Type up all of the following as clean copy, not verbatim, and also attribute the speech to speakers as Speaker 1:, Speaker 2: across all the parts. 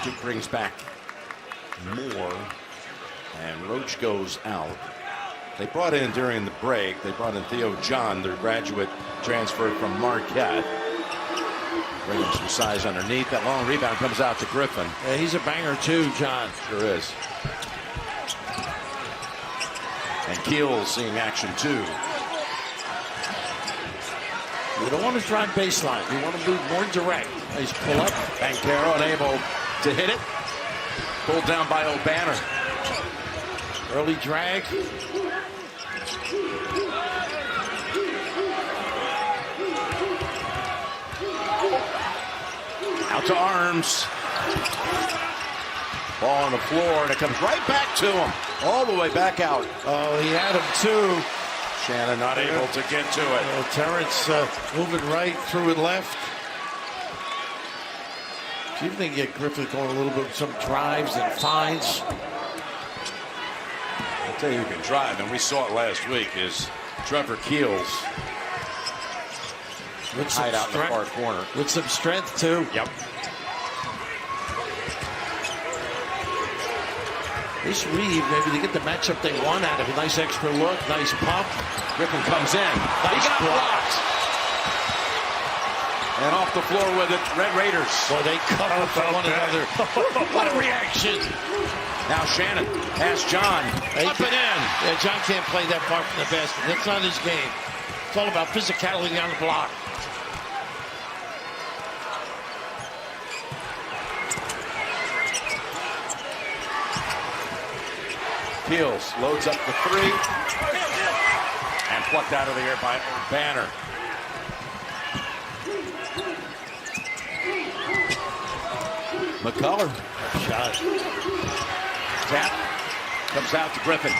Speaker 1: Duke brings back Moore, and Roach goes out. They brought in during the break, they brought in Theo John, their graduate transfer from Marquette. Bringing some size underneath. That long rebound comes out to Griffin.
Speaker 2: Yeah, he's a banger too, John.
Speaker 1: Sure is. And Keels seeing action too.
Speaker 2: You don't want to drive baseline. You want to be more direct. Nice pull up.
Speaker 1: Banchero unable to hit it. Pulled down by O'Banner.
Speaker 2: Early drag.
Speaker 1: Out to Arms. Ball on the floor, and it comes right back to him. All the way back out.
Speaker 2: Oh, he had him too.
Speaker 1: Shannon not able to get to it.
Speaker 2: Terrence moving right, threw it left. See if they can get Griffin going a little bit with some drives and finds.
Speaker 1: I'll tell you who can drive, and we saw it last week, is Trevor Keels.
Speaker 2: With some
Speaker 1: Hide out in the far
Speaker 2: strength,
Speaker 1: corner.
Speaker 2: with some strength too.
Speaker 1: Yep.
Speaker 2: Nice read, maybe to get the matchup they want out of it. Nice extra look, nice pump.
Speaker 1: Griffin comes in.
Speaker 2: Nice
Speaker 1: He got
Speaker 2: block.
Speaker 1: blocked. And off the floor with it, Red Raiders.
Speaker 2: Boy, they cover for one another. What a reaction.
Speaker 1: Now Shannon has John. Up and in.
Speaker 2: Yeah, John can't play that far from the basket. That's not his game. It's all about physicality on the block.
Speaker 1: Keels loads up the three. And plucked out of the air by Banner. McCullough.
Speaker 2: Shot.
Speaker 1: Tap. Comes out to Griffin.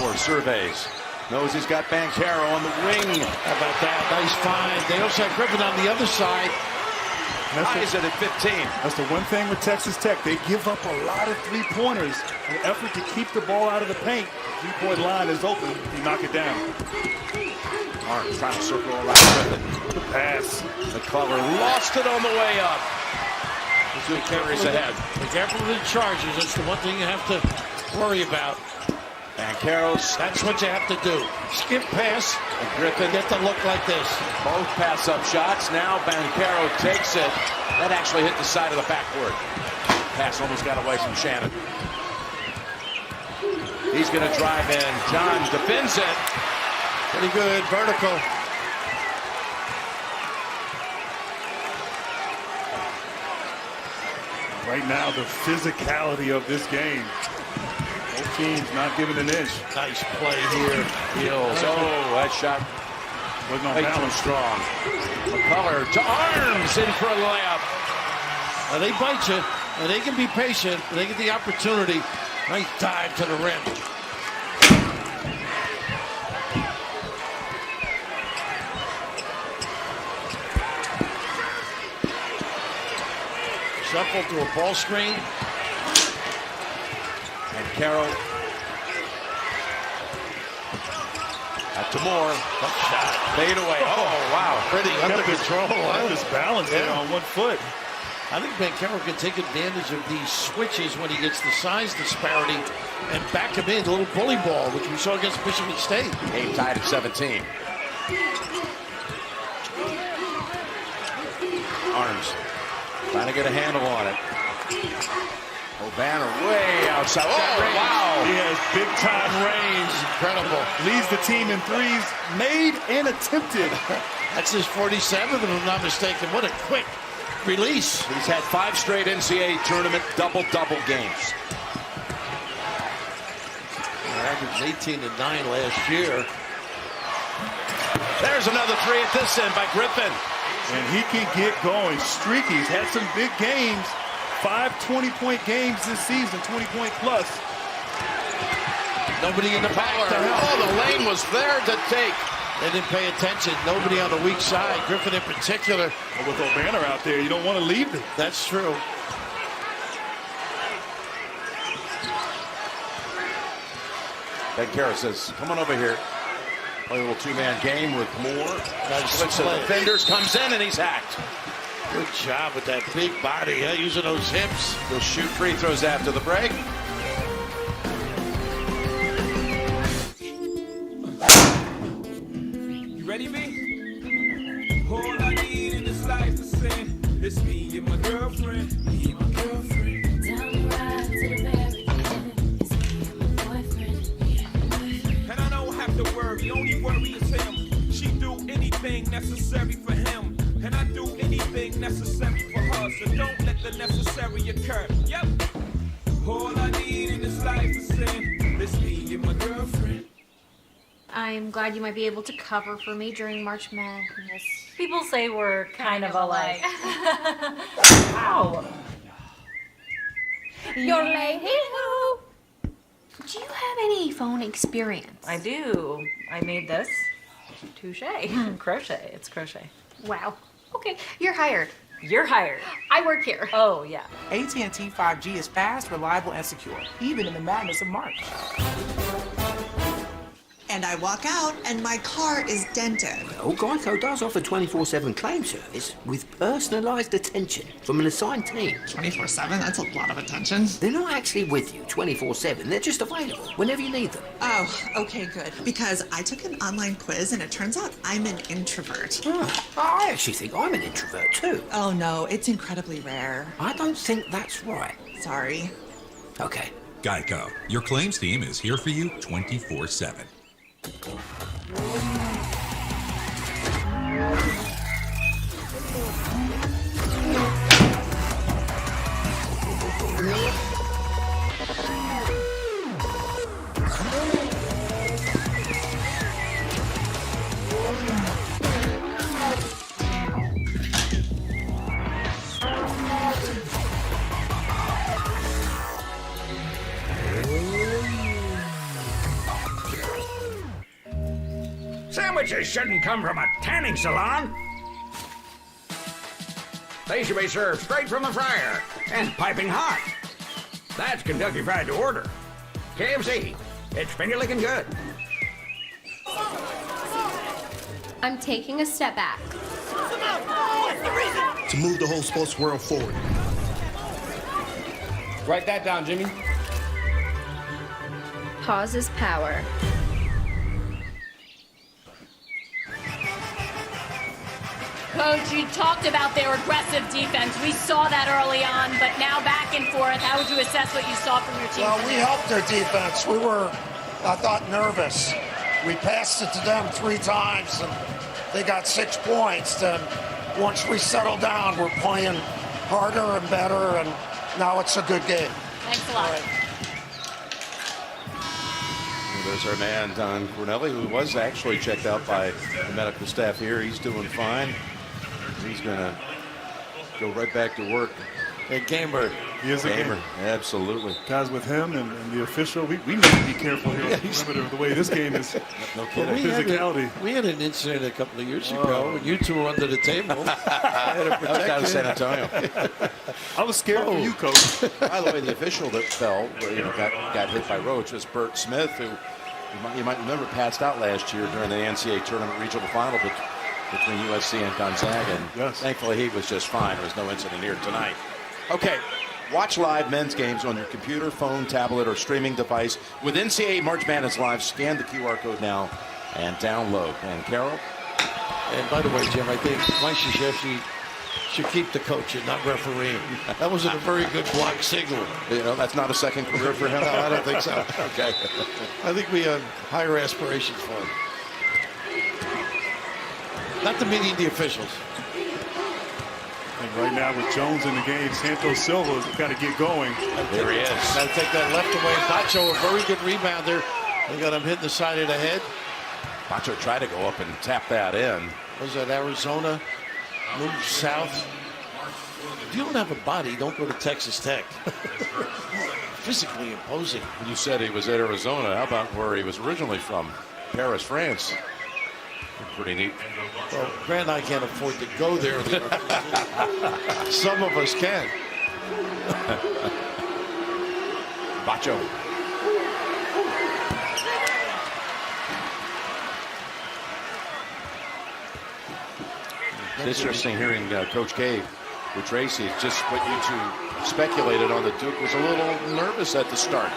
Speaker 1: Moore surveys. Knows he's got Banchero on the wing.
Speaker 2: How about that? Nice find. They also have Griffin on the other side.
Speaker 1: Ties it at 15.
Speaker 3: That's the one thing with Texas Tech. They give up a lot of three-pointers. An effort to keep the ball out of the paint. Three-point line is open. You knock it down.
Speaker 1: Arms trying to circle around Griffin.
Speaker 3: The pass.
Speaker 1: McCullough lost it on the way up. Two carries ahead.
Speaker 2: Be careful with the Chargers. That's the one thing you have to worry about.
Speaker 1: Banchero's.
Speaker 2: That's what you have to do. Skip pass.
Speaker 1: And Griffin.
Speaker 2: Get to look like this.
Speaker 1: Both pass up shots. Now Banchero takes it. That actually hit the side of the backboard. Pass almost got away from Shannon. He's going to drive in. John defends it.
Speaker 2: Pretty good. Vertical.
Speaker 3: Right now, the physicality of this game. Both teams not giving an inch.
Speaker 2: Nice play here.
Speaker 1: Keels. Oh, that shot
Speaker 3: Wasn't on
Speaker 1: way too
Speaker 3: balance.
Speaker 1: strong. McCullough to Arms in for a layup.
Speaker 2: Now they bite you, and they can be patient. They get the opportunity. Nice dive to the rim. Shuffle to a ball screen.
Speaker 1: And Carroll. Out to Moore.
Speaker 2: Shot.
Speaker 1: Fade away. Oh, wow.
Speaker 2: Pretty under control.
Speaker 3: Kept his balance there on one foot.
Speaker 2: I think Banchero can take advantage of these switches when he gets the size disparity and back him in. A little bully ball, which we saw against Michigan State.
Speaker 1: Game tied at 17. Arms trying to get a handle on it. O'Banner way outside. Oh, wow.
Speaker 3: He has big-time range.
Speaker 2: Incredible.
Speaker 3: Leads the team in threes, made and attempted.
Speaker 2: That's his 47th, if I'm not mistaken. What a quick release.
Speaker 1: He's had 5 straight NCAA tournament double-double games.
Speaker 2: He averaged 18 and 9 last year.
Speaker 1: There's another three at this end by Griffin.
Speaker 3: And he can get going. Streaky. He's had some big games. 5 20-point games this season, 20-point plus.
Speaker 2: Nobody in the back.
Speaker 1: Oh, the lane was there to take.
Speaker 2: They didn't pay attention. Nobody on the weak side. Griffin in particular.
Speaker 3: But with O'Banner out there, you don't want to leave it.
Speaker 2: That's true.
Speaker 1: Banchero says, come on over here. Play a little two-man game with Moore.
Speaker 2: Nice
Speaker 1: Switch to
Speaker 2: play.
Speaker 1: defenders, comes in, and he's hacked.
Speaker 2: Good job with that big body, using those hips.
Speaker 1: He'll shoot free throws after the break.
Speaker 4: You ready, B? All I need in this life is sin. It's me and my girlfriend. Me and my girlfriend.
Speaker 5: Down the ride to the barricade. It's me and my boyfriend.
Speaker 4: And I don't have to worry, only worry is him. She do anything necessary for him. And I do anything necessary for her. So don't let the necessary occur. Yep. All I need in this life is sin. It's me and my girlfriend.
Speaker 6: I'm glad you might be able to cover for me during March Madness.
Speaker 7: People say we're kind of alike. Ow!
Speaker 6: Your lady. Do you have any phone experience?
Speaker 7: I do. I made this. Touche. Crochet. It's crochet.
Speaker 6: Wow. Okay, you're hired.
Speaker 7: You're hired.
Speaker 6: I work here.
Speaker 7: Oh, yeah.
Speaker 8: AT&T 5G is fast, reliable, and secure, even in the madness of March.
Speaker 9: And I walk out, and my car is dented.
Speaker 10: Well, Geico does offer 24/7 claim service with personalised attention from an assigned team.
Speaker 9: 24/7? That's a lot of attention.
Speaker 10: They're not actually with you 24/7. They're just available whenever you need them.
Speaker 9: Oh, okay, good. Because I took an online quiz, and it turns out I'm an introvert.
Speaker 10: Oh, I actually think I'm an introvert too.
Speaker 9: Oh, no, it's incredibly rare.
Speaker 10: I don't think that's right.
Speaker 9: Sorry.
Speaker 10: Okay.
Speaker 11: Geico, your claims team is here for you 24/7.
Speaker 12: Sandwiches shouldn't come from a tanning salon. They should be served straight from the fryer and piping hot. That's Kentucky Fried to order. KFC, it's finger licking good.
Speaker 6: I'm taking a step back.
Speaker 13: To move the whole sports world forward.
Speaker 12: Write that down, Jimmy.
Speaker 6: Pause is power.
Speaker 7: Coach, you talked about their aggressive defense. We saw that early on, but now back and forth. How would you assess what you saw from your team?
Speaker 14: Well, we helped their defense. We were, I thought, nervous. We passed it to them 3 times, and they got 6 points. Then once we settled down, we're playing harder and better, and now it's a good game.
Speaker 7: Thanks a lot.
Speaker 1: There's our man, Don Cornelli, who was actually checked out by the medical staff here. He's doing fine. He's going to go right back to work.
Speaker 2: A gamer.
Speaker 3: He is a gamer.
Speaker 1: Absolutely.
Speaker 3: Guys, with him and the official, we need to be careful here on the perimeter of the way this game is.
Speaker 1: No kidding.
Speaker 3: Physicality.
Speaker 2: We had an incident a couple of years ago when you two were under the table. I had to
Speaker 1: That was
Speaker 2: protect
Speaker 1: down in
Speaker 2: you.
Speaker 1: San Antonio.
Speaker 3: I was scared for you, Coach.
Speaker 1: By the way, the official that fell, got hit by Roach was Bert Smith, who you might remember passed out last year during the NCAA tournament regional final between USC and Gonzaga. And
Speaker 3: yes.
Speaker 1: Thankfully, he was just fine. There was no incident here tonight. Okay, watch live men's games on your computer, phone, tablet, or streaming device with NCAA March Madness Live. Scan the QR code now and download. And Carol?
Speaker 2: And by the way, Jim, I think Mike Krzyzewski should keep the coaching, not refereeing. That wasn't a very good block signal.
Speaker 1: You know, that's not a second career for him?
Speaker 2: No, I don't think so.
Speaker 1: Okay.
Speaker 2: I think we have higher aspirations for him. Not demeaning the officials.
Speaker 3: And right now with Jones in the game, Santos Silva's got to get going.
Speaker 1: There he is.
Speaker 2: Got to take that left away. Bacho, a very good rebounder. They got him hitting the side of the head.
Speaker 1: Bacho tried to go up and tap that in.
Speaker 2: Was that Arizona? Move south. If you don't have a body, don't go to Texas Tech. Physically imposing.
Speaker 1: You said he was at Arizona. How about where he was originally from? Paris, France. Pretty neat.
Speaker 2: Well, Grant and I can't afford to go there. Some of us can.
Speaker 1: Bacho. It's interesting hearing Coach K with Tracy. It's just what you two speculated on. The Duke was a little nervous at the start.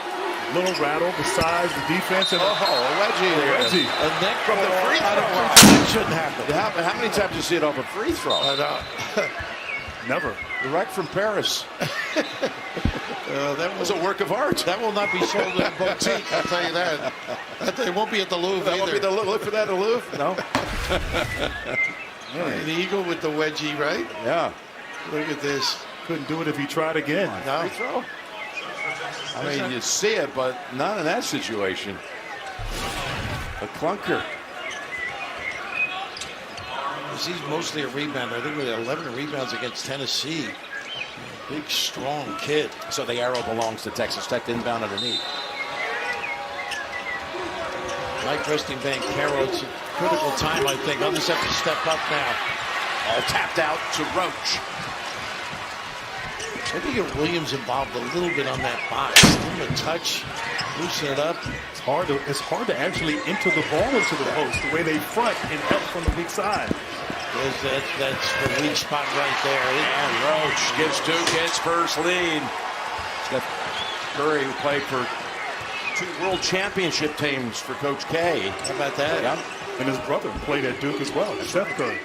Speaker 3: Little rattle, the size, the defense, and
Speaker 1: a wedgie there.
Speaker 3: Wedgie.
Speaker 2: A neck
Speaker 1: from the free throw.
Speaker 2: That shouldn't happen.
Speaker 1: How many times do you see it off a free throw?
Speaker 3: Never.
Speaker 1: Direct from Paris.
Speaker 2: That
Speaker 1: was a work of art.
Speaker 2: That will not be sold in a boutique, I'll tell you that. It won't be at the Louvre
Speaker 1: That
Speaker 2: either.
Speaker 1: won't be the look for that at the Louvre? No.
Speaker 2: The Eagle with the wedgie, right?
Speaker 1: Yeah.
Speaker 2: Look at this.
Speaker 3: Couldn't do it if he tried again.
Speaker 2: No.
Speaker 1: Free throw. I mean, you see it, but not in that situation. A clunker.
Speaker 2: He's mostly a rebounder. I think with 11 rebounds against Tennessee. Big, strong kid.
Speaker 1: So the arrow belongs to Texas Tech, inbound underneath.
Speaker 2: Mike resting Banchero. It's a critical time, I think. Others have to step up now.
Speaker 1: All tapped out to Roach.
Speaker 2: Maybe get Williams involved a little bit on that box. Give him a touch, loosen it up.
Speaker 3: It's hard to actually enter the ball into the post the way they front and help from the weak side.
Speaker 2: That's the weak spot right there.
Speaker 1: And Roach gives Duke his first lead. Steph Curry, who played for 2 world championship teams for Coach K.
Speaker 2: How about that?
Speaker 1: Yeah.
Speaker 3: And his brother played at Duke as well, Steph Curry.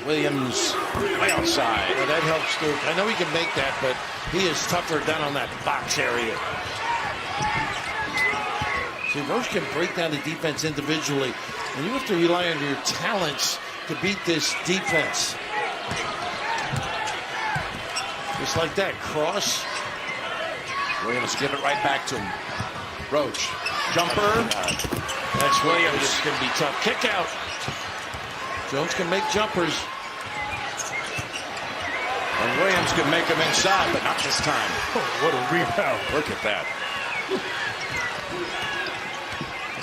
Speaker 1: Williams way outside.
Speaker 2: Well, that helps Duke. I know he can make that, but he is tougher down on that box area. See, Roach can break down the defense individually, and you have to rely on your talents to beat this defense. Just like that, cross.
Speaker 1: Williams give it right back to him. Roach, jumper.
Speaker 2: That's Williams. It's going to be tough. Kick out. Jones can make jumpers.
Speaker 1: And Williams can make them inside, but not this time.
Speaker 3: Oh, what a rebound.
Speaker 1: Look at that.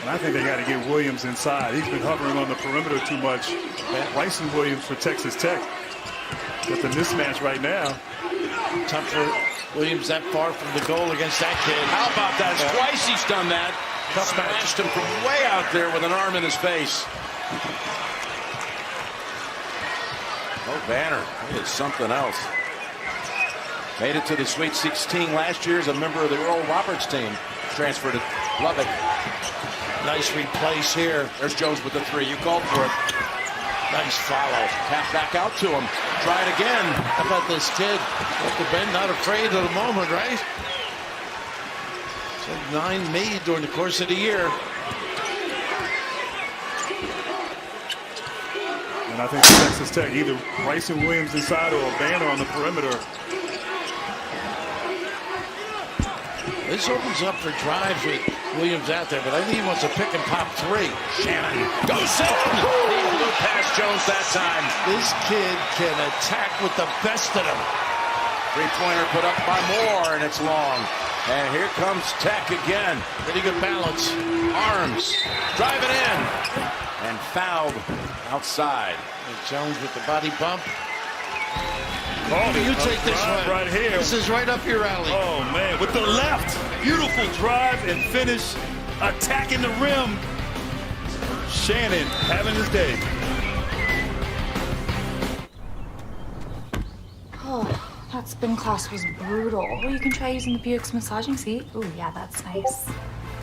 Speaker 3: And I think they got to get Williams inside. He's been hovering on the perimeter too much. Rice and Williams for Texas Tech. Got the mismatch right now.
Speaker 2: Tough for Williams that far from the goal against that kid.
Speaker 1: How about that? Twice he's done that. Smashed him from way out there with an arm in his face. Oh, Banner, he is something else. Made it to the Sweet 16 last year as a member of the Earl Roberts team. Transferred to Lubbock.
Speaker 2: Nice replace here.
Speaker 1: There's Jones with the 3. You called for it.
Speaker 2: Nice follow.
Speaker 1: Tap back out to him. Try it again.
Speaker 2: How about this kid? Off the bench, not afraid of the moment, right? So 9 made during the course of the year.
Speaker 3: And I think for Texas Tech, either Rice and Williams inside or a Banner on the perimeter.
Speaker 2: This opens up for drives with Williams out there, but I think he wants to pick and pop 3.
Speaker 1: Shannon goes in. He blew past Jones that time.
Speaker 2: This kid can attack with the best of them.
Speaker 1: 3-pointer put up by Moore, and it's long. And here comes Tech again.
Speaker 2: Pretty good balance.
Speaker 1: Arms. Drive it in. And fouled outside.
Speaker 2: And Jones with the body bump.
Speaker 3: Oh,
Speaker 2: you take this one
Speaker 3: right here.
Speaker 2: This is right up your alley.
Speaker 3: Oh, man. With the left. Beautiful drive and finish. Attacking the rim. Shannon having his day.
Speaker 6: Oh, that spin class was brutal. Well, you can try using the Buick's massaging seat. Ooh, yeah, that's nice.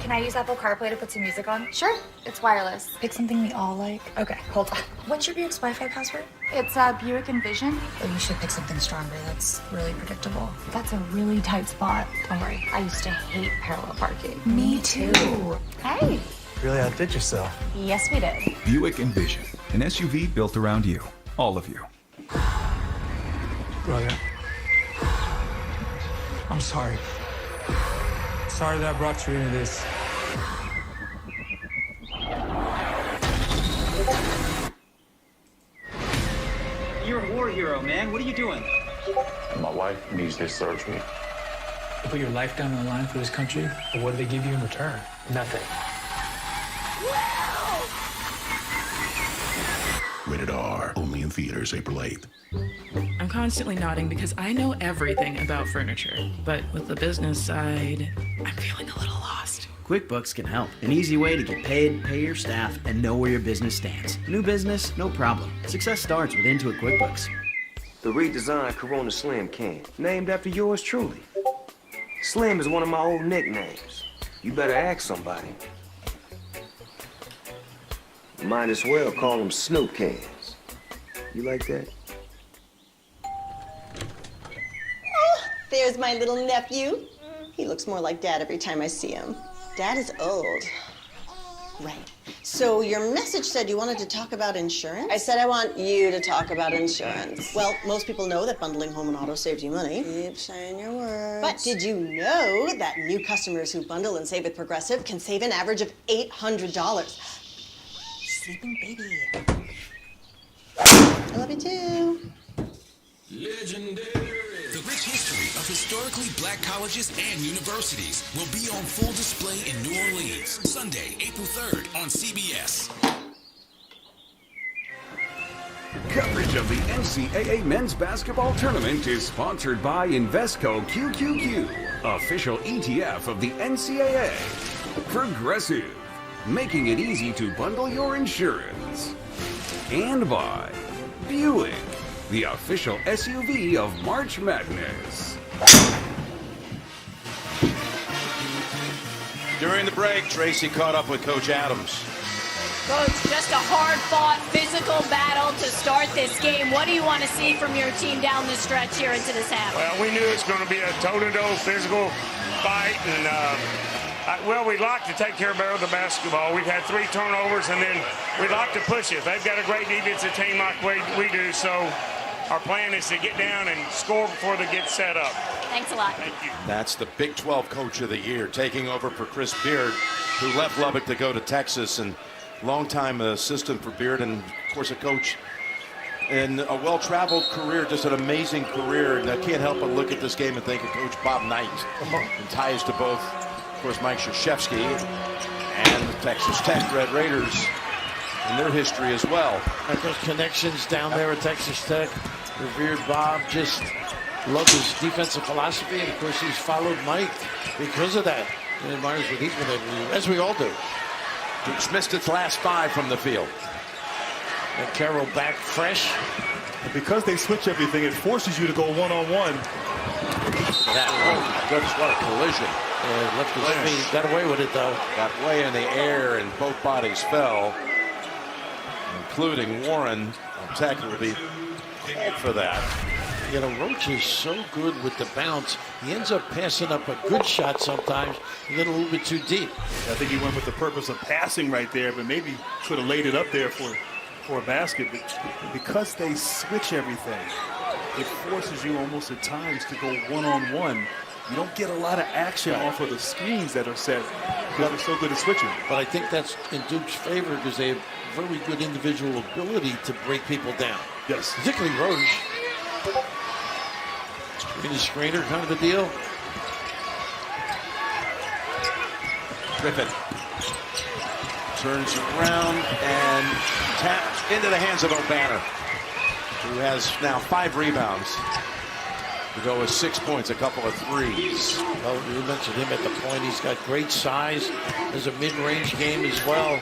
Speaker 15: Can I use Apple CarPlay to put some music on?
Speaker 6: Sure, it's wireless.
Speaker 15: Pick something we all like. Okay, hold on. What's your Buick's Wi-Fi password?
Speaker 6: It's Buick Envision.
Speaker 15: Oh, you should pick something stronger. That's really predictable.
Speaker 6: That's a really tight spot. Don't worry, I used to hate parallel parking.
Speaker 15: Me too.
Speaker 6: Hey.
Speaker 16: Really outdid yourself.
Speaker 6: Yes, we did.
Speaker 17: Buick Envision, an SUV built around you. All of you.
Speaker 16: Brother, I'm sorry. Sorry that I brought you into this.
Speaker 18: You're a war hero, man. What are you doing?
Speaker 19: My wife needs this surgery.
Speaker 16: You put your life down on the line for this country, but what do they give you in return? Nothing.
Speaker 13: Rated R, only in
Speaker 20: theaters April 8th.
Speaker 21: I'm constantly nodding because I know everything about furniture. But with the business side, I'm feeling a little lost.
Speaker 22: QuickBooks can help. An easy way to get paid, pay your staff, and know where your business stands. New business? No problem. Success starts with Intuit QuickBooks.
Speaker 23: The redesigned Corona Slim can, named after yours truly. Slim is one of my old nicknames. You better ask somebody. Might as well call them Snoop cans. You like that?
Speaker 24: Oh, there's my little nephew. He looks more like Dad every time I see him. Dad is old. Right. So your message said you wanted to talk about insurance? I said I want you to talk about insurance. Well, most people know that bundling home and auto saves you money. Keep saying your words. But did you know that new customers who bundle and save with Progressive can save an average of $800? Sleeping baby. I love you too.
Speaker 25: Legendary. The rich history of historically black colleges and universities will be on full display in New Orleans, Sunday, April 3rd on CBS.
Speaker 26: Coverage of the NCAA men's basketball tournament is sponsored by Invesco QQQ, official ETF of the NCAA. Progressive, making it easy to bundle your insurance. And by Buick, the official SUV of March Madness.
Speaker 1: During the break, Tracy caught up with Coach Adams.
Speaker 7: Coach, just a hard-fought physical battle to start this game. What do you want to see from your team down the stretch here into this half?
Speaker 27: Well, we knew it was going to be a toe-to-toe physical fight, and we like to take care of the basketball. We've had 3 turnovers, and then we like to push it. They've got a great defensive team like we do, so our plan is to get down and score before they get set up.
Speaker 7: Thanks a lot.
Speaker 27: Thank you.
Speaker 1: That's the Big 12 Coach of the Year, taking over for Chris Beard, who left Lubbock to go to Texas, and longtime assistant for Beard, and of course a coach in a well-traveled career, just an amazing career. And I can't help but look at this game and think of Coach Bob Knight, and ties to both, of course, Mike Krzyzewski and the Texas Tech Red Raiders in their history as well.
Speaker 2: And those connections down there at Texas Tech. Revered Bob, just loved his defensive philosophy, and of course he's followed Mike because of that. He admires what he's been able to do, as we all do.
Speaker 1: Duke's missed its last 5 from the field.
Speaker 2: And Carroll back fresh.
Speaker 3: And because they switch everything, it forces you to go one-on-one.
Speaker 1: That, oh my goodness, what a collision.
Speaker 2: Yeah, left his feet, got away with it though.
Speaker 1: Got way in the air and both bodies fell, including Warren. Tech will be called for that.
Speaker 2: You know, Roach is so good with the bounce. He ends up passing up a good shot sometimes. He get a little bit too deep.
Speaker 3: I think he went with the purpose of passing right there, but maybe could have laid it up there for a basket. But because they switch everything, it forces you almost at times to go one-on-one. You don't get a lot of action off of the screens that are set because they're so good at switching.
Speaker 2: But I think that's in Duke's favor because they have very good individual ability to break people down.
Speaker 3: Yes.
Speaker 2: Particularly Roach. Screener, screener kind of a deal.
Speaker 1: Griffin turns around and taps into the hands of O'Banner, who has now 5 rebounds to go with 6 points, a couple of threes.
Speaker 2: Well, you mentioned him at the point. He's got great size. There's a mid-range game as well.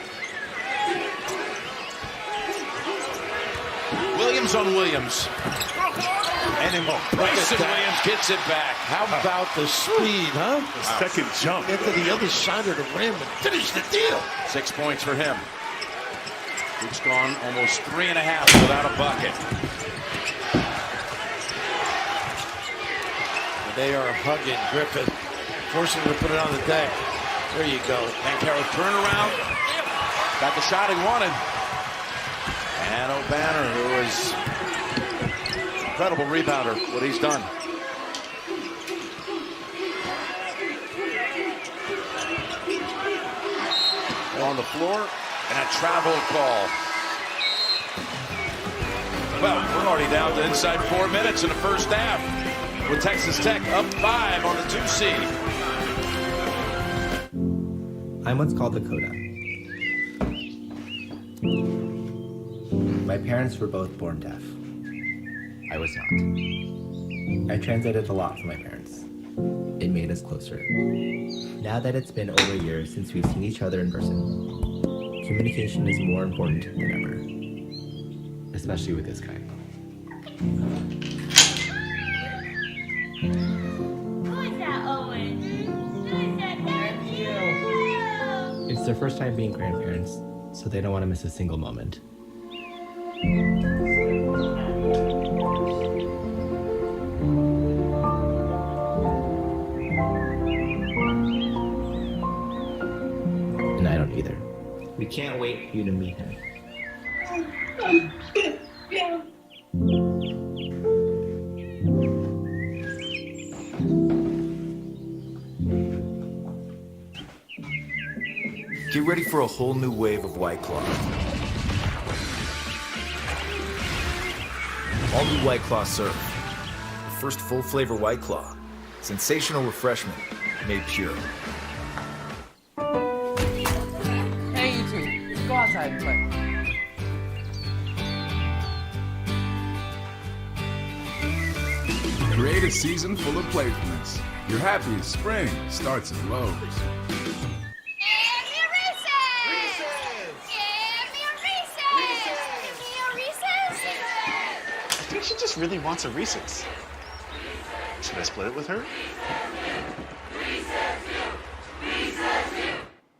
Speaker 1: Williams on Williams. And Bryson Williams gets it back.
Speaker 2: How about the speed, huh?
Speaker 3: The second jump.
Speaker 2: Into the other side of the rim and finish the deal.
Speaker 1: 6 points for him. Duke's gone almost 3.5 without a bucket.
Speaker 2: And they are hugging Griffin, forcing him to put it on the deck. There you go.
Speaker 1: And Carroll turnaround. Got the shot he wanted. And O'Banner, who is incredible rebounder, what he's done. On the floor, and a travel call. Well, we're already down to inside 4 minutes in the first half, with Texas Tech up 5 on the 2 seed.
Speaker 28: I'm what's called the coda. My
Speaker 4: My parents were both born deaf. I was not. I translated a lot for my parents. It made us closer. Now that it's been over a year since we've seen each other in person, communication is more important than ever. Especially with this guy.
Speaker 5: Who is that, Owen? Who is that? Thank you.
Speaker 4: It's their first time being grandparents, so they don't want to miss a single moment. And I don't either. We can't wait for you to meet him.
Speaker 8: Get ready for a whole new wave of White Claw. All new White Claw Surf. The first full flavor White Claw. Sensational refreshment, made pure.
Speaker 9: Hey, you two, go outside and play.
Speaker 10: Create a season full of playfulness. Your happiest spring starts at Lowe's.
Speaker 11: I think she just really wants a Reese's. Should I split it with her?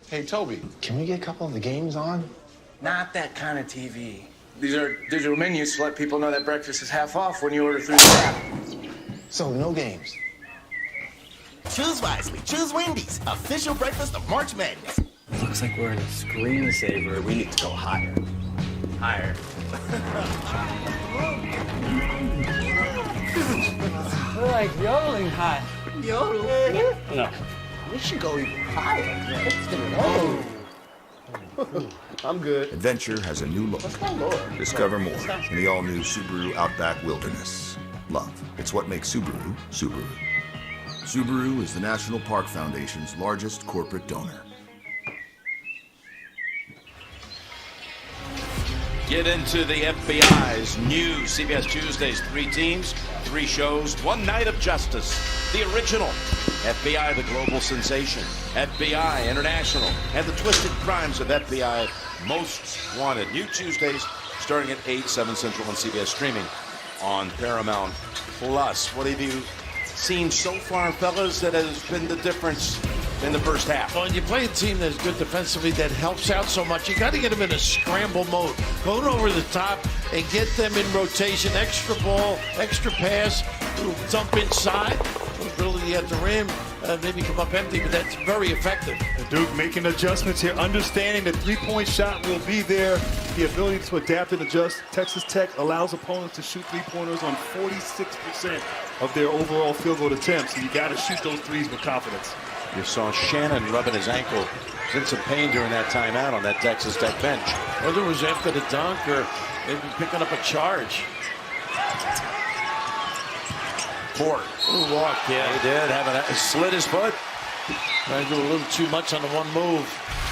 Speaker 11: Hey, Toby, can we get a couple of the games on?
Speaker 20: Not that kind of TV. These are digital menus to let people know that breakfast is half off when you order through the app.
Speaker 11: So, no games.
Speaker 28: Choose wisely. Choose Wendy's. Official breakfast of March Madness.
Speaker 20: Looks like we're in a screensaver. We need to go higher. Higher.
Speaker 9: We're like yodeling high.
Speaker 28: Yodel?
Speaker 20: No.
Speaker 28: We should go even higher.
Speaker 11: I'm good.
Speaker 29: Adventure has a new look. Discover more in the all-new Subaru Outback Wilderness. Love. It's what makes Subaru, Subaru. Subaru is the National Park Foundation's largest corporate donor.
Speaker 1: Get into the FBI's new CBS Tuesdays. 3 teams, 3 shows, 1 night of justice. The original FBI, the global sensation. FBI International, and the twisted crimes of FBI Most Wanted. New Tuesdays starting at 8, 7 Central on CBS, streaming on Paramount Plus. What have you seen so far, fellas, that has been the difference in the first half?
Speaker 2: Well, when you play a team that's good defensively, that helps out so much, you got to get them in a scramble mode. Going over the top and get them in rotation. Extra ball, extra pass, little dump inside, little ability at the rim, maybe come up empty, but that's very effective.
Speaker 3: And Duke making adjustments here, understanding the three-point shot will be there. The ability to adapt and adjust. Texas Tech allows opponents to shoot three-pointers on 46% of their overall field goal attempts. So you got to shoot those threes with confidence.
Speaker 1: You saw Shannon rubbing his ankle. He's in some pain during that timeout on that Texas Tech bench.
Speaker 2: Whether it was after the dunk or maybe picking up a charge.
Speaker 1: Ford.
Speaker 2: Ooh, walk, yeah.
Speaker 1: He did have slid his foot.
Speaker 2: Trying to do a little too much on the one move.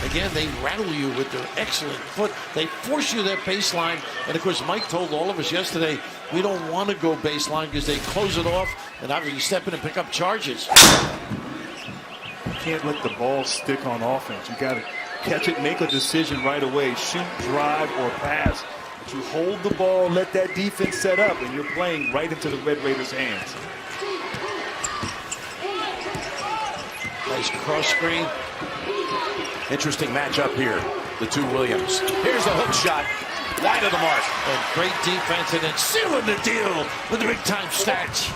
Speaker 2: Again, they rattle you with their excellent foot. They force you that baseline. And, of course, Mike told all of us yesterday, we don't want to go baseline because they close it off and obviously step in and pick up charges.
Speaker 3: You can't let the ball stick on offense. You got to catch it, make a decision right away. Shoot, drive, or pass. But you hold the ball, let that defense set up, and you're playing right into the Red Raiders' hands.
Speaker 2: Nice cross screen.
Speaker 1: Interesting matchup here. The 2 Williams. Here's the hook shot. Wide of the mark.
Speaker 2: And great defense, and then sealing the deal with the big-time stats.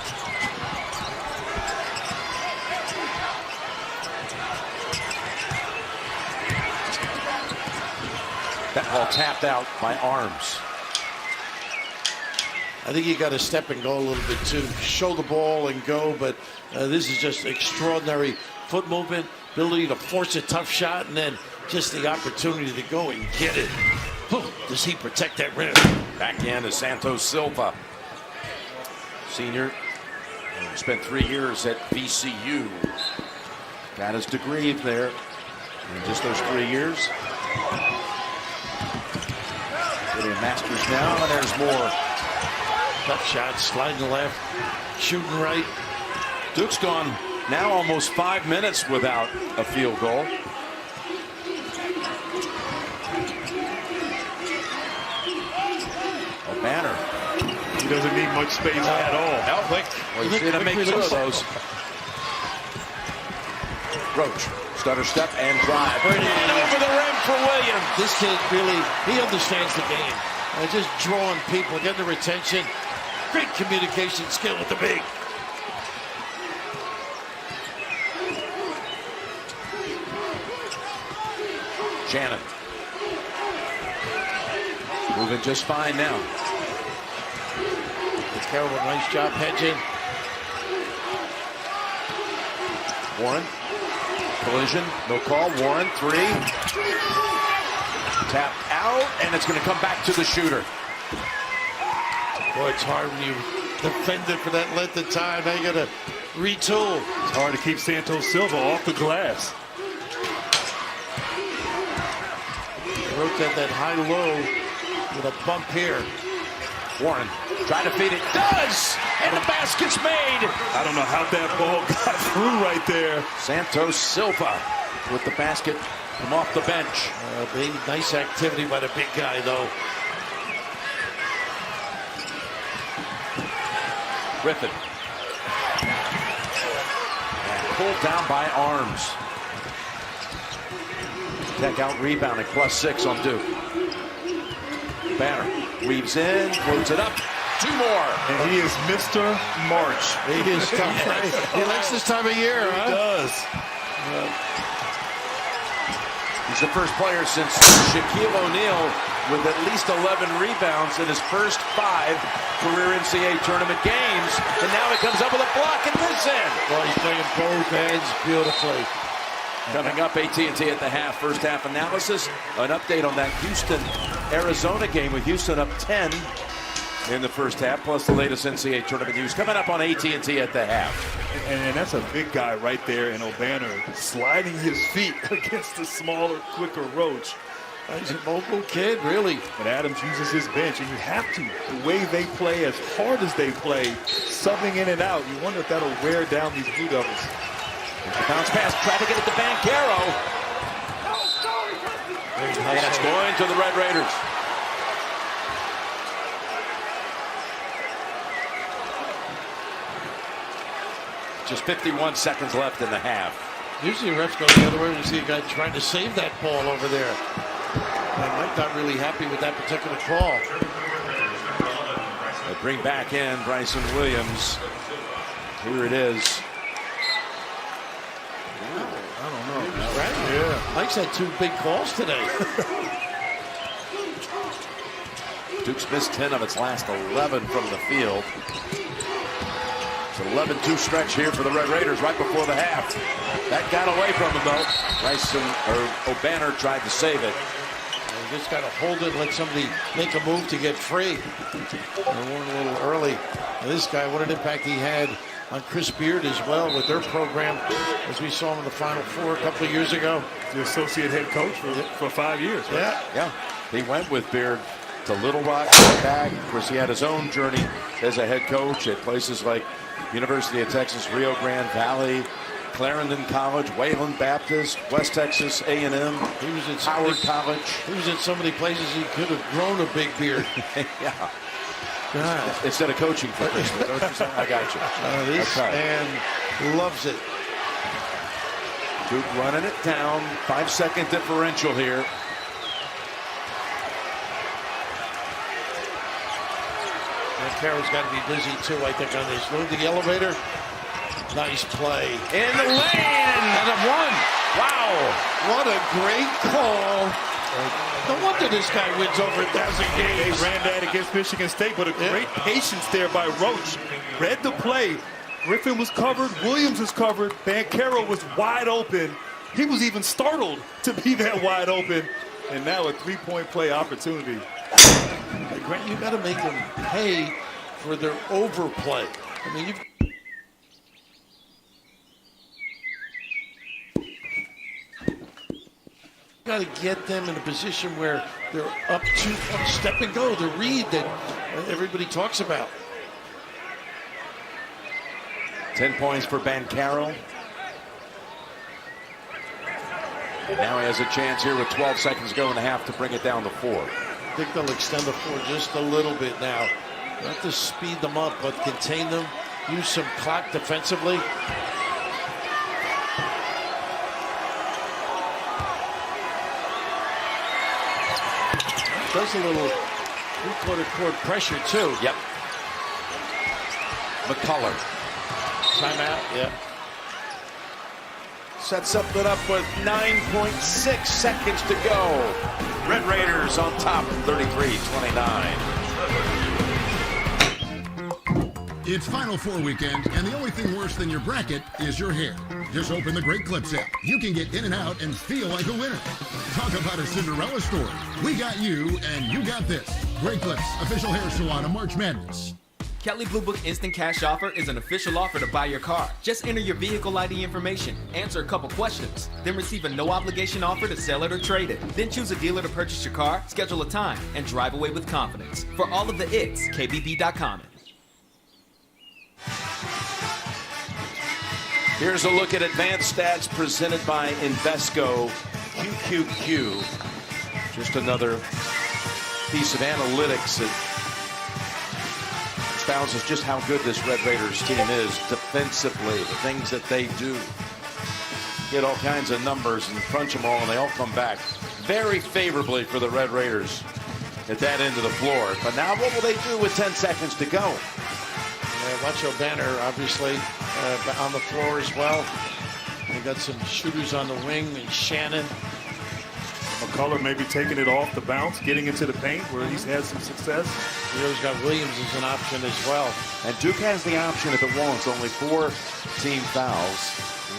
Speaker 1: That ball tapped out by Arms.
Speaker 2: I think you got to step and go a little bit too. Show the ball and go, but this is just extraordinary foot movement, ability to force a tough shot, and then just the opportunity to go and get it. Does he protect that rim?
Speaker 1: Backhand to Santos Silva. Senior. Spent 3 years at VCU. Got his degree there in just those 3 years. Good Playing Masters now, and there's more.
Speaker 2: Tough shot, sliding left, shooting right.
Speaker 1: Duke's gone now almost 5 minutes without a field goal. Banner.
Speaker 3: He doesn't need much space at all.
Speaker 1: Elflick. Well, he's going to make 2 of those. Roach. Stutter step and drive. Right over the rim for Williams.
Speaker 2: This kid really, he understands the game. Just drawing people, getting their attention. Great communication skill with the big.
Speaker 1: Shannon. Moving just fine now.
Speaker 2: Carroll, nice job hedging.
Speaker 1: Warren. Collision. No call. Warren, 3. Tapped out, and it's going to come back to the shooter.
Speaker 2: Boy, it's hard when you defend it for that length of time. Now you got to retool.
Speaker 3: It's hard to keep Santos Silva off the glass.
Speaker 2: Wrote that high-low with a bump here.
Speaker 1: Warren trying to feed it. Does! And the basket's made.
Speaker 3: I don't know how that ball got through right there.
Speaker 1: Santos Silva with the basket from off the bench.
Speaker 2: Big, nice activity by the big guy, though.
Speaker 1: Griffin. And pulled down by Arms. Tech out rebounding, +6 on Duke. Banner weaves in, floats it up. 2 more.
Speaker 3: And he is Mr. March.
Speaker 2: He is tough, right? He likes this time of year, huh?
Speaker 3: He does.
Speaker 1: He's the first player since Shaquille O'Neal with at least 11 rebounds in his first 5 career NCAA tournament games. And now he comes up with a block at this end.
Speaker 2: Well, he's playing both ends beautifully.
Speaker 1: Coming up, AT&T at the half. First half analysis. An update on that Houston-Arizona game with Houston up 10 in the first half, plus the latest NCAA tournament news coming up on AT&T at the half.
Speaker 3: And that's a big guy right there in O'Banner, sliding his feet against the smaller, quicker Roach.
Speaker 2: He's a mobile kid, really.
Speaker 3: And Adams uses his bench, and you have to. The way they play, as hard as they play, subbing in and out, you wonder if that'll wear down these Blue Devils.
Speaker 1: Bounce pass, try to get it to Banchero. And it's going to the Red Raiders. Just 51 seconds left in the half.
Speaker 2: Usually refs go the other way when you see a guy trying to save that ball over there. And Mike not really happy with that particular call.
Speaker 1: They bring back in Bryson Williams. Here it is.
Speaker 2: I don't know. Right? Yeah. Mike's had 2 big calls today.
Speaker 1: Duke's missed 10 of its last 11 from the field. It's an 11-2 stretch here for the Red Raiders right before the half. That got away from them, though. O'Banner tried to save it.
Speaker 2: You just got to hold it, let somebody make a move to get free. They weren't a little early. And this guy, what an impact he had on Chris Beard as well with their program, as we saw him in the Final Four a couple of years ago.
Speaker 3: The associate head coach for 5 years. Right?
Speaker 1: Yeah. He went with Beard to Little Rock, back. Of course, he had his own journey as a head coach at places like University of Texas, Rio Grande Valley, Clarendon College, Wayland Baptist, West Texas A&M.
Speaker 2: He was at
Speaker 1: Howard College.
Speaker 2: He was at so many places he could have grown a big beard.
Speaker 1: Yeah.
Speaker 2: God.
Speaker 1: Instead of coaching for Christmas. I got you.
Speaker 2: This man loves it.
Speaker 1: Duke running it down. 5-second differential here.
Speaker 2: Carroll's got to be busy too, I think, on this. Look at the elevator. Nice play.
Speaker 1: In the lane and a 1. Wow.
Speaker 2: What a great call. No wonder this guy wins over 1,000 games.
Speaker 3: They ran that against Michigan State, but a great patience there by Roach. Read the play. Griffin was covered. Williams was covered. Banchero was wide open. He was even startled to be that wide open. And now a 3-point play opportunity.
Speaker 2: Grant, you got to make them pay for their overplay. I mean, you've Got to get them in a position where they're up step and go, the read that everybody talks about.
Speaker 1: 10 points for Bancaro. And now he has a chance here with 12 seconds to go in the half to bring it down to 4.
Speaker 2: I think they'll extend the floor just a little bit now. Not to speed them up, but contain them. Use some clock defensively. Does a little three-quarter court pressure, too.
Speaker 1: Yep. McCullough.
Speaker 2: Timeout, yep.
Speaker 1: Sets something up with 9.6 seconds to go. Red Raiders on top, 33-29.
Speaker 6: It's Final Four weekend, and the only thing worse than your bracket is your hair. Just open the Great Clips app. You can get in and out and feel like a winner. Talk about a Cinderella story. We got you, and you got this. Great Clips, official hair salon of March Madness.
Speaker 12: Kelley Blue Book Instant Cash Offer is an official offer to buy your car. Just enter your vehicle ID information, answer a couple questions, then receive a no-obligation offer to sell it or trade it. Then choose a dealer to purchase your car, schedule a time, and drive away with confidence. For all of the it's, KBB.com.
Speaker 1: Here's a look at advanced stats presented by Invesco QQQ. Just another piece of analytics that espouses just how good this Red Raiders team is defensively, the things that they do. Get all kinds of numbers and crunch them all, and they all come back very favorably for the Red Raiders at that end of the floor. But now what will they do with 10 seconds to go?
Speaker 2: Watch O'Banner, obviously, on the floor as well. They got some shooters on the wing, and Shannon.
Speaker 3: McCullough maybe taking it off the bounce, getting into the paint where he's had some success.
Speaker 2: He's got Williams as an option as well.
Speaker 1: And Duke has the option if it wants. Only 4 team fouls.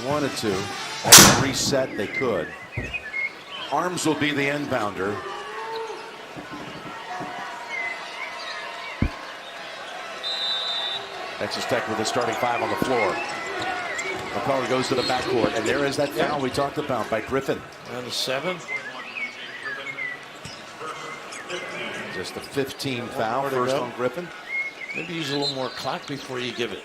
Speaker 1: Wanted to. Reset, they could. Arms will be the inbounder. Texas Tech with the starting 5 on the floor. McCullough goes to the backcourt, and there is that foul we talked about by Griffin.
Speaker 2: And the 7.
Speaker 1: Just the 15 foul, first on Griffin.
Speaker 2: Maybe use a little more clock before you give it.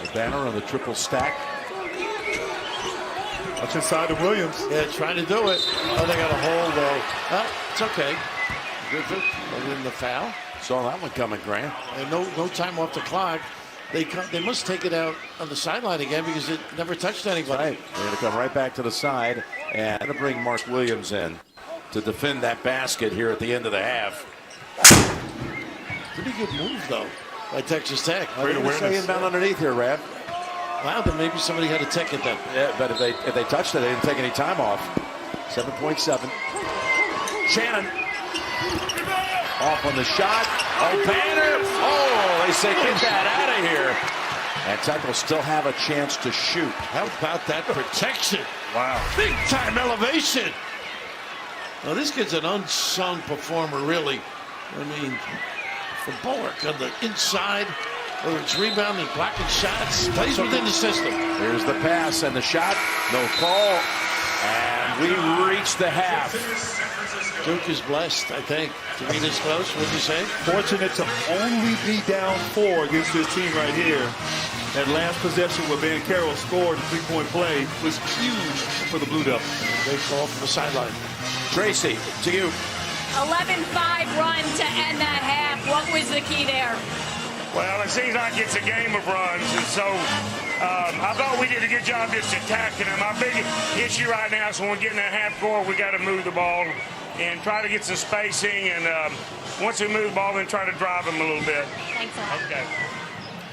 Speaker 1: The banner on the triple stack.
Speaker 3: That's inside of Williams.
Speaker 2: Yeah, trying to do it. Oh, they got a hold though. It's okay. Griffin, other than the foul.
Speaker 1: Saw that one coming, Grant.
Speaker 2: And no time off the clock. They must take it out on the sideline again because it never touched anybody.
Speaker 1: Right. They're going to come right back to the side and going to bring Mark Williams in to defend that basket here at the end of the half.
Speaker 2: Pretty good move though by Texas Tech.
Speaker 1: Great awareness. Say inbound underneath here, Rab.
Speaker 2: Wow, then maybe somebody had to take it then.
Speaker 1: Yeah, but if they touched it, they didn't take any time off. 7.7. Shannon. Off on the shot. O'Banner. Oh, they say get that out of here. And Tech will still have a chance to shoot.
Speaker 2: How about that protection?
Speaker 3: Wow.
Speaker 2: Big time elevation. Well, this kid's an unsung performer, really. I mean, the bulwark on the inside, whether it's rebounding, blocking shots, plays within the system.
Speaker 1: Here's the pass and the shot. No fall. And we reach the half.
Speaker 2: Duke is blessed, I think, to be this close. What'd you say?
Speaker 3: Fortunate to only be down 4 against this team right here. That last possession where Bancaro scored a three-point play was huge for the Blue Devils.
Speaker 2: Big ball from the sideline.
Speaker 1: Tracy, to you.
Speaker 7: 11-5 run to end that half. What was the key there?
Speaker 27: Well, it seems like it's a game of runs, and so I thought we did a good job just attacking them. Our big issue right now is when we're getting that half court, we got to move the ball and try to get some spacing, and once we move the ball, then try to drive them a little bit.
Speaker 7: Thanks,
Speaker 27: okay.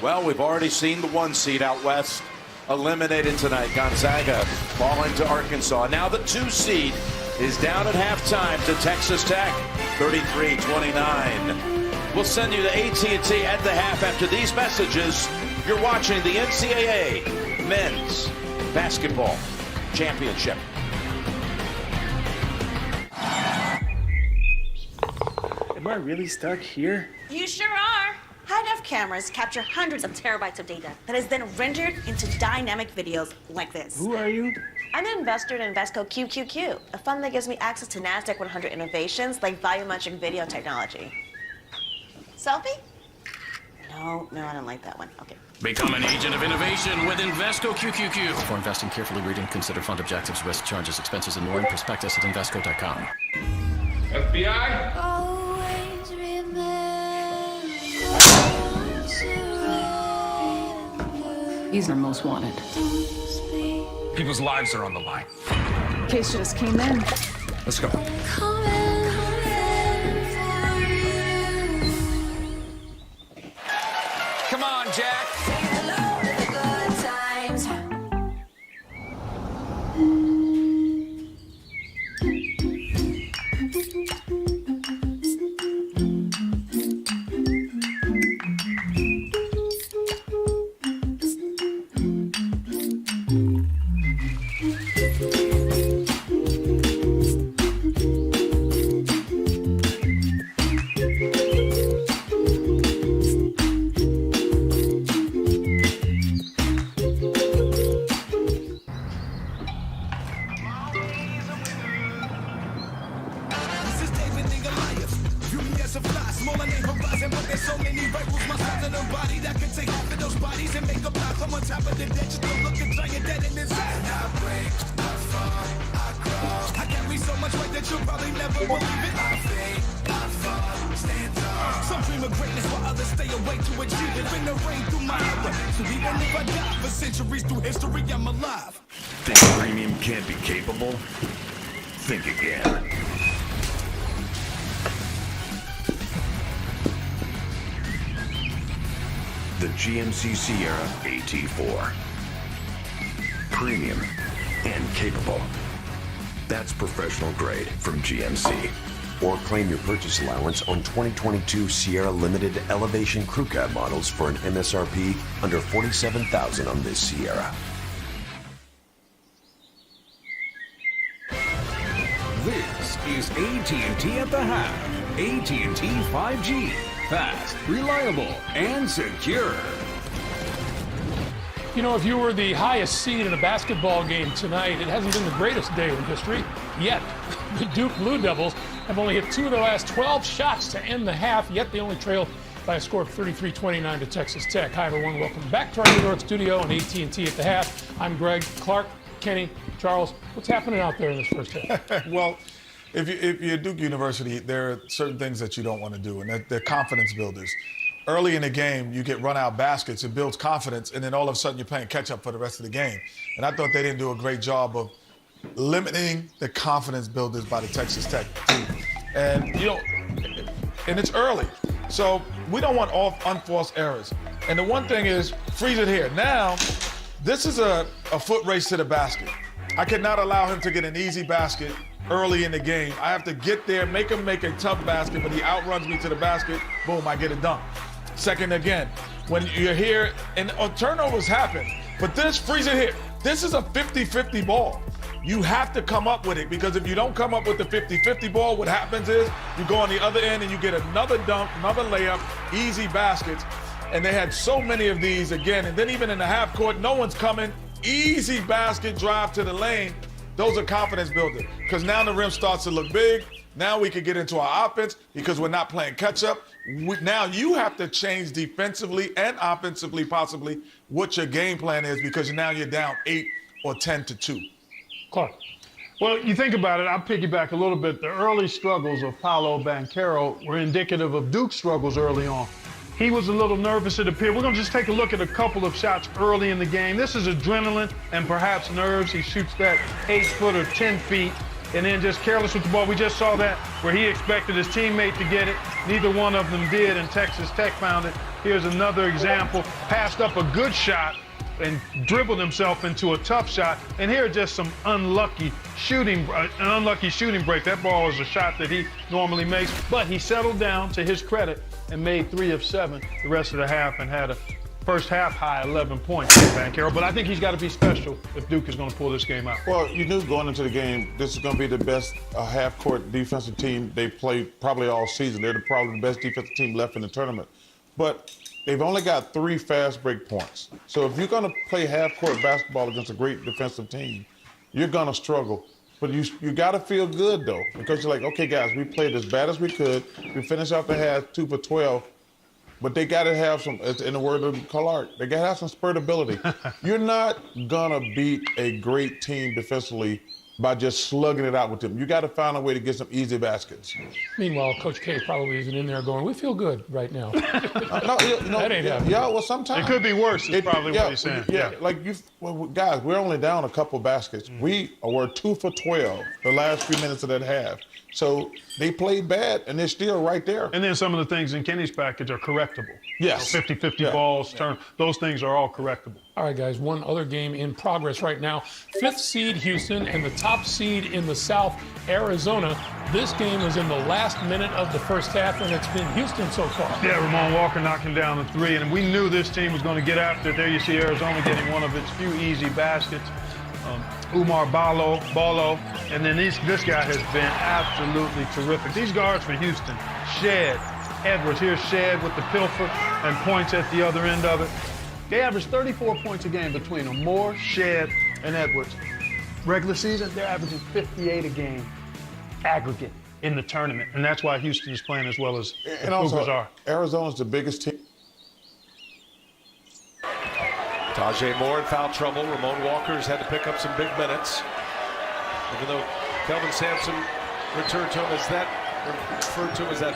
Speaker 1: Well, we've already seen the 1 seed out west eliminated tonight. Gonzaga falling to Arkansas. Now the 2 seed is down at halftime to Texas Tech, 33-29. We'll send you to AT&T at the half after these messages. You're watching the NCAA Men's Basketball Championship.
Speaker 13: Am I really stuck here?
Speaker 5: You sure are. High enough
Speaker 13: cameras capture hundreds of terabytes of data that is then rendered into dynamic videos like this.
Speaker 3: Who are you?
Speaker 13: I'm an investor in Invesco QQQ, a fund that gives me access to NASDAQ 100 innovations like volumetric video technology. Selfie? No, I don't like that one. Okay.
Speaker 14: Become an agent of innovation with Invesco QQQ. Before investing, carefully read and consider fund objectives, risk, charges, expenses, and more in prospectus at Invesco.com.
Speaker 15: FBI?
Speaker 5: Always
Speaker 9: He's our most wanted.
Speaker 15: People's lives are on the line.
Speaker 9: Case just came in.
Speaker 15: Let's go.
Speaker 14: Come on, Jack.
Speaker 25: Think premium can't be capable? Think again. The GMC Sierra AT4. Premium and capable. That's professional grade from GMC. Or claim your purchase allowance on 2022 Sierra Limited Elevation Crew Cab models for an MSRP under $47,000 on this Sierra.
Speaker 26: This is AT&T at the half. AT&T 5G. Fast, reliable, and secure.
Speaker 16: You know, if you were the highest seed in a basketball game tonight, it hasn't been the greatest day in history yet. The Duke Blue Devils have only hit 2 of their last 12 shots to end the half, yet they only trail by a score of 33-29 to Texas Tech. Hi, everyone. Welcome back to our New York studio on AT&T at the half. I'm Greg, Clark, Kenny, Charles. What's happening out there in this first half?
Speaker 17: Well, if you're at Duke University, there are certain things that you don't want to do, and they're confidence builders. Early in the game, you get run-out baskets. It builds confidence, and then all of a sudden you're playing catch-up for the rest of the game. And I thought they didn't do a great job of limiting the confidence builders by the Texas Tech team. And, and it's early. So we don't want all unforced errors. And the one thing is, freeze it here. Now, this is a foot race to the basket. I cannot allow him to get an easy basket early in the game. I have to get there, make him make a tough basket, but he outruns me to the basket. Boom, I get a dunk. Second again, when you're here, and turnovers happen, but freeze it here. This is a 50-50 ball. You have to come up with it, because if you don't come up with the 50-50 ball, what happens is you go on the other end and you get another dunk, another layup, easy baskets. And they had so many of these again. And then even in the half court, no one's coming. Easy basket drive to the lane. Those are confidence builders, because now the rim starts to look big. Now we can get into our offense because we're not playing catch up. Now you have to change defensively and offensively, possibly, what your game plan is, because now you're down 8 or 10-2.
Speaker 16: Clark.
Speaker 18: Well, you think about it, I'll piggyback a little bit. The early struggles of Paolo Banchero were indicative of Duke's struggles early on. He was a little nervous, it appeared. We're going to just take a look at a couple of shots early in the game. This is adrenaline and perhaps nerves. He shoots that 8-footer 10 feet and then just careless with the ball. We just saw that where he expected his teammate to get it. Neither one of them did, and Texas Tech found it. Here's another example. Passed up a good shot and dribbled himself into a tough shot. And here just some unlucky shooting break. That ball is a shot that he normally makes, but he settled down, to his credit, and made 3 of 7 the rest of the half and had a first half high 11 points for Banchero. But I think he's got to be special if Duke is going to pull this game out.
Speaker 17: Well, you knew going into the game, this is going to be the best half-court defensive team they played probably all season. They're probably the best defensive team left in the tournament. But they've only got 3 fast break points. So if you're going to play half-court basketball against a great defensive team, you're going to struggle. But you got to feel good, though, because you're like, okay, guys, we played as bad as we could. We finished off the half 2 for 12. But they got to have some, in the word of Clark, they got to have some spurt ability. You're not going to beat a great team defensively by just slugging it out with them. You got to find a way to get some easy baskets.
Speaker 16: Meanwhile, Coach K probably isn't in there going, we feel good right now.
Speaker 17: No,
Speaker 16: that ain't happening.
Speaker 17: Yeah, well, sometimes.
Speaker 18: It could be worse, is probably what he's saying.
Speaker 17: Yeah, like guys, we're only down a couple baskets. We were 2 for 12 the last few minutes of that half. So they played bad, and they're still right there.
Speaker 18: And then some of the things in Kenny's package are correctable.
Speaker 17: Yes.
Speaker 18: 50-50 balls, turn. Those things are all correctable.
Speaker 16: All right, guys, one other game in progress right now. 5th seed Houston and the top seed in the South, Arizona. This game is in the last minute of the first half, and it's been Houston so far.
Speaker 18: Yeah, Ramon Walker knocking down the 3, and we knew this team was going to get after it. There you see Arizona getting one of its few easy baskets. Umar Ballo, and then this guy has been absolutely terrific. These guards for Houston, Shed, Edwards. Here's Shed with the pilfer and points at the other end of it. They average 34 points a game between them, Moore, Shed, and Edwards. Regular season, they're averaging 58 a game aggregate in the tournament, and that's why Houston is playing as well as the Cougars are.
Speaker 17: Arizona's the biggest team.
Speaker 4: Tajay Moore in foul trouble. Ramon Walker's had to pick up some big minutes. Even though Kelvin Sampson referred to him as that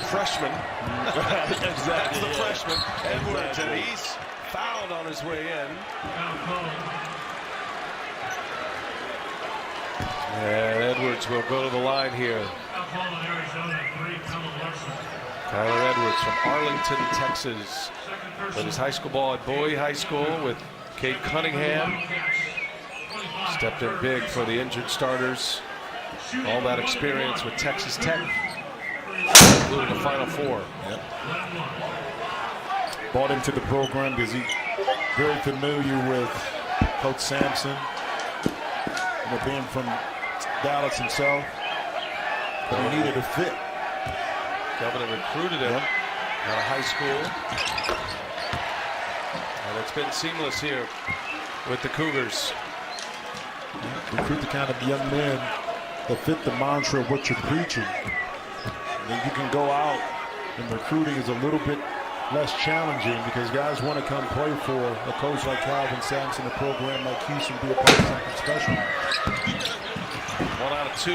Speaker 4: freshman. That's the freshman, Edwards, and he's fouled on his way in. And Edwards will go to the line here. Tyler Edwards from Arlington, Texas. Played his high school ball at Bowie High School with Kate Cunningham. Stepped in big for the injured starters. All that experience with Texas Tech, including the Final Four.
Speaker 8: Yep. Bought into the program because he's very familiar with Coach Sampson, being from Dallas himself. But he needed a fit.
Speaker 4: Kelvin had recruited him out of high school. And it's been seamless here with the Cougars.
Speaker 8: Recruit the kind of young men that fit the mantra of what you're preaching. And then you can go out, and recruiting is a little bit less challenging because guys want to come play for a coach like Calvin Sampson, a program like Houston, be a part of something special.
Speaker 4: 1 out of 2.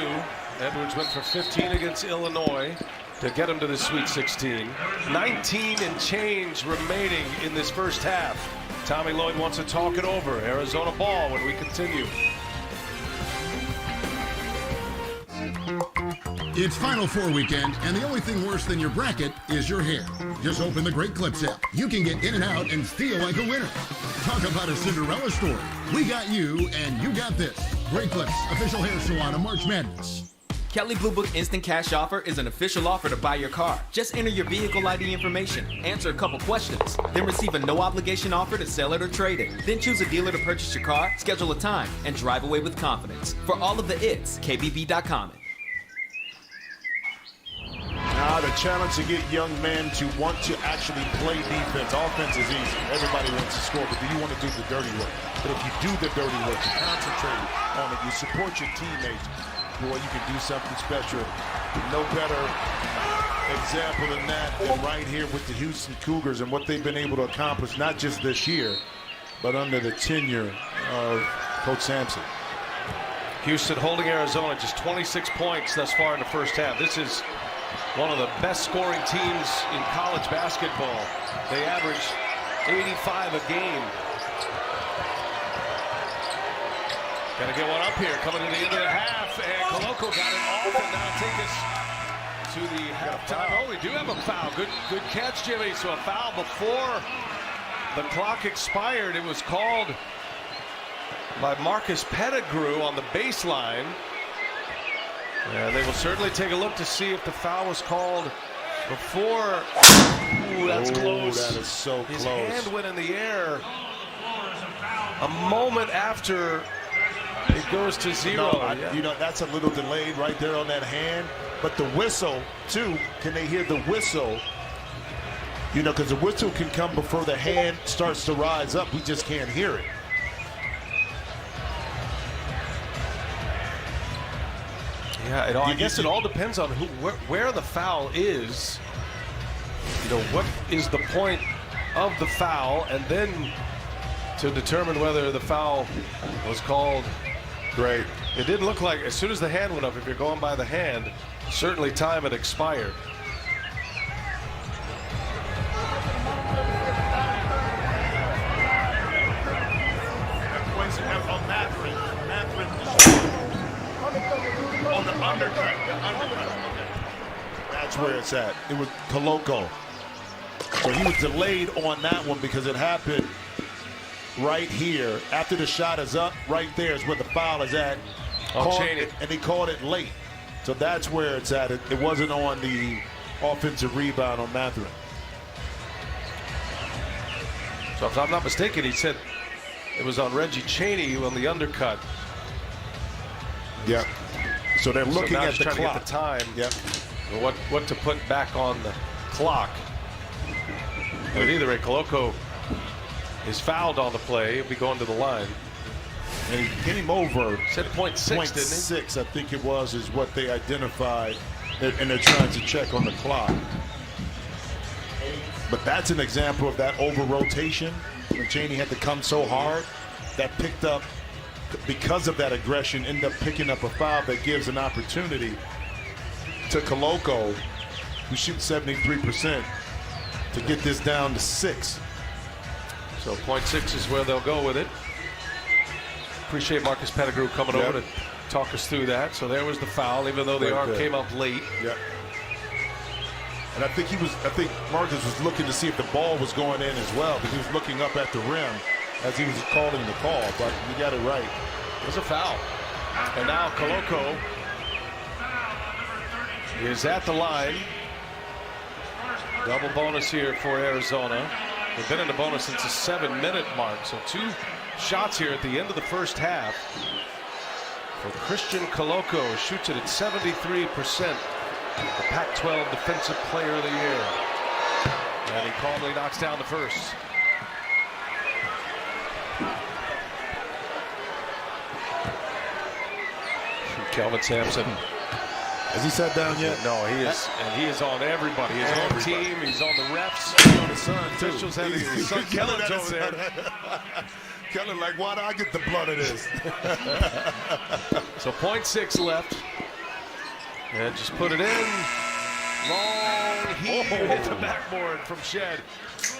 Speaker 4: Edwards went for 15 against Illinois to get him to the Sweet 16. 19 and change remaining in this first half. Tommy Lloyd wants to talk it over. Arizona ball when we continue.
Speaker 6: It's Final Four weekend, and the only thing worse than your bracket is your hair. Just open the Great Clips app. You can get in and out and feel like a winner. Talk about a Cinderella story. We got you, and you got this. Great Clips, official hair salon of March Madness.
Speaker 12: Kelley Blue Book Instant Cash Offer is an official offer to buy your car. Just enter your vehicle ID information, answer a couple questions, then receive a no-obligation offer to sell it or trade it. Then choose a dealer to purchase your car, schedule a time, and drive away with confidence. For all of the it's, KBB.com.
Speaker 8: Now the challenge to get young men to want to actually play defense. Offense is easy. Everybody wants to score, but do you want to do the dirty work? But if you do the dirty work, you concentrate on it, you support your teammates, boy, you can do something special. No better example than that than right here with the Houston Cougars and what they've been able to accomplish, not just this year, but under the tenure of Coach Sampson.
Speaker 4: Houston holding Arizona just 26 points thus far in the first half. This is one of the best scoring teams in college basketball. They average 85 a game. Got to get one up here, coming to the end of the half, and Koloko got it off, and now take us to the halftime. Oh, we do have a foul. Good catch, Jimmy. So a foul before the clock expired. It was called by Marcus Pettigrew on the baseline. And they will certainly take a look to see if the foul was called before. Ooh, that's close.
Speaker 8: That is so close.
Speaker 4: His hand went in the air a moment after it goes to zero.
Speaker 8: No, you know, that's a little delayed right there on that hand. But the whistle, too, can they hear the whistle? You know, because the whistle can come before the hand starts to rise up. We just can't hear it.
Speaker 4: Yeah, I guess it all depends on where the foul is. You know, what is the point of the foul, and then to determine whether the foul was called.
Speaker 8: Great.
Speaker 4: It didn't look like, as soon as the hand went up, if you're going by the hand, certainly time had expired.
Speaker 8: On the undercut. That's where it's at. It was Koloko. So he was delayed on that one because it happened right here. After the shot is up, right there is where the foul is at. And he called it late. So that's where it's at. It wasn't on the offensive rebound on Mathurin.
Speaker 4: So if I'm not mistaken, he said it was on Reggie Chaney on the undercut.
Speaker 8: Yeah. So they're looking
Speaker 4: now
Speaker 8: at the
Speaker 4: trying
Speaker 8: clock.
Speaker 4: To get the time.
Speaker 8: Yep.
Speaker 4: What to put back on the clock. But either way, Koloko is fouled on the play. He'll be going to the line.
Speaker 8: And he came over.
Speaker 4: Said 0.6, didn't he?
Speaker 8: 0.6, I think it was, is what they identified. And they're trying to check on the clock. But that's an example of that over-rotation. When Chaney had to come so hard, that picked up, because of that aggression, ended up picking up a foul that gives an opportunity to Koloko, who shoots 73%, to get this down to 6.
Speaker 4: So 0.6 is where they'll go with it. Appreciate Marcus Pettigrew coming over to talk us through that. So there was the foul, even though the arm came up late.
Speaker 8: Yep. And I think Marcus was looking to see if the ball was going in as well, because he was looking up at the rim as he was calling the call, but you got it right.
Speaker 4: It was a foul. And now Koloko is at the line. Double bonus here for Arizona. They've been in the bonus since the 7-minute mark. So 2 shots here at the end of the first half. For Christian Koloko, shoots it at 73%. The Pac-12 Defensive Player of the Year. And he calmly knocks down the first. Kelvin Sampson.
Speaker 8: Has he sat down yet?
Speaker 4: No, he is, and he is on everybody. He's on the team. He's on the refs.
Speaker 8: He's on his son, too.
Speaker 4: Officials have his son Kellen's over there.
Speaker 8: Kellen, like, why do I get the blood of this?
Speaker 4: So 0.6 left. And just put it in. Long heave hit the backboard from Shed.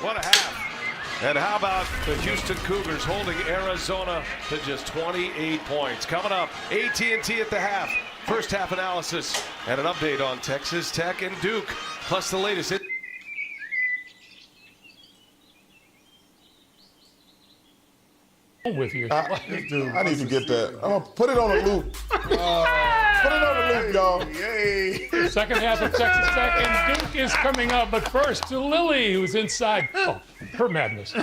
Speaker 4: What a half. And how about the Houston Cougars holding Arizona to just 28 points? Coming up, AT&T at the half. First half analysis and an update on Texas Tech and Duke. Plus the latest.
Speaker 16: With you.
Speaker 10: I need to get that. I'm gonna put it on a loop. Put it on a loop, y'all. Yay.
Speaker 16: Second half of Texas Tech and Duke is coming up, but first to Lily, who's inside her madness.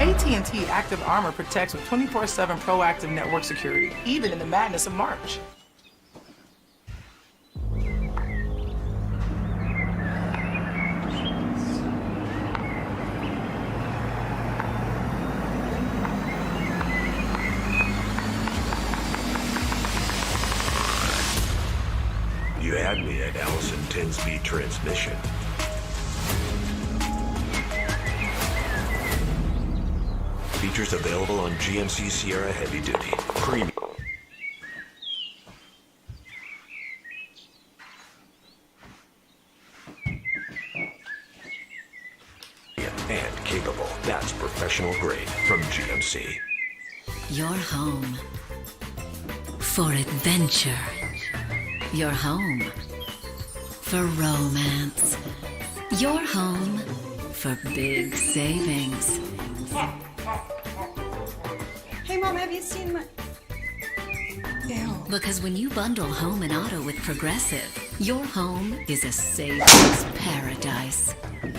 Speaker 9: AT&T Active Armor protects with 24/7 proactive network security, even in the madness of March.
Speaker 25: You had me at Allison 10-speed transmission. Features available on GMC Sierra Heavy Duty. Premium. And capable. That's professional grade from GMC.
Speaker 11: Your home for adventure. Your home for romance. Your home for big savings.
Speaker 19: Hey, Mom, have you seen my... Ew.
Speaker 11: Because when you bundle home and auto with Progressive, your home is a savings paradise.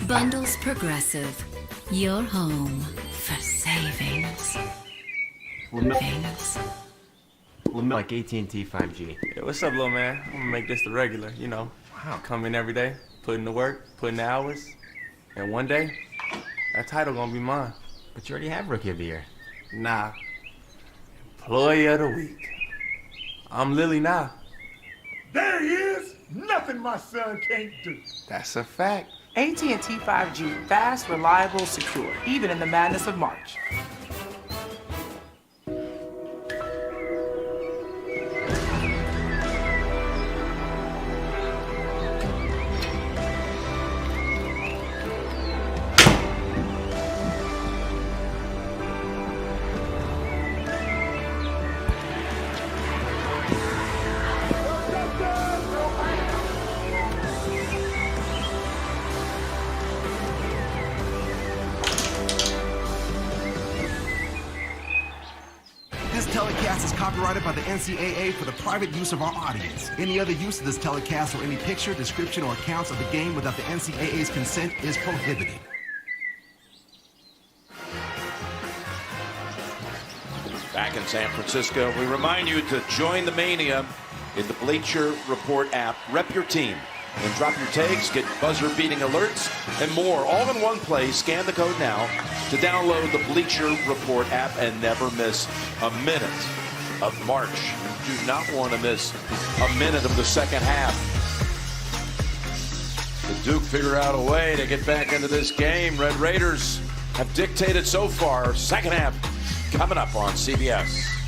Speaker 11: Bundles Progressive. Your home for savings.
Speaker 2: Like AT&T 5G.
Speaker 7: Hey, what's up, little man? I'm gonna make this the regular, you know. Wow. Come in every day, put in the work, put in the hours, and one day, that title gonna be mine.
Speaker 2: But you already have Rookie of the Year.
Speaker 7: Nah. Employee of the Week. I'm Lily now.
Speaker 20: There he is! Nothing my son can't do.
Speaker 7: That's a fact.
Speaker 9: AT&T 5G, fast, reliable, secure, even in the madness of March.
Speaker 21: This telecast is copyrighted by the NCAA for the private use of our audience. Any other use of this telecast or any picture, description, or accounts of the game without the NCAA's consent is prohibited.
Speaker 1: Back in San Francisco, we remind you to join the mania in the Bleacher Report app. Rep your team and drop your tags, get buzzer-beating alerts, and more, all in one place. Scan the code now to download the Bleacher Report app and never miss a minute of March. You do not want to miss a minute of the second half. The Duke figure out a way to get back into this game. Red Raiders have dictated so far. Second half coming up on CBS.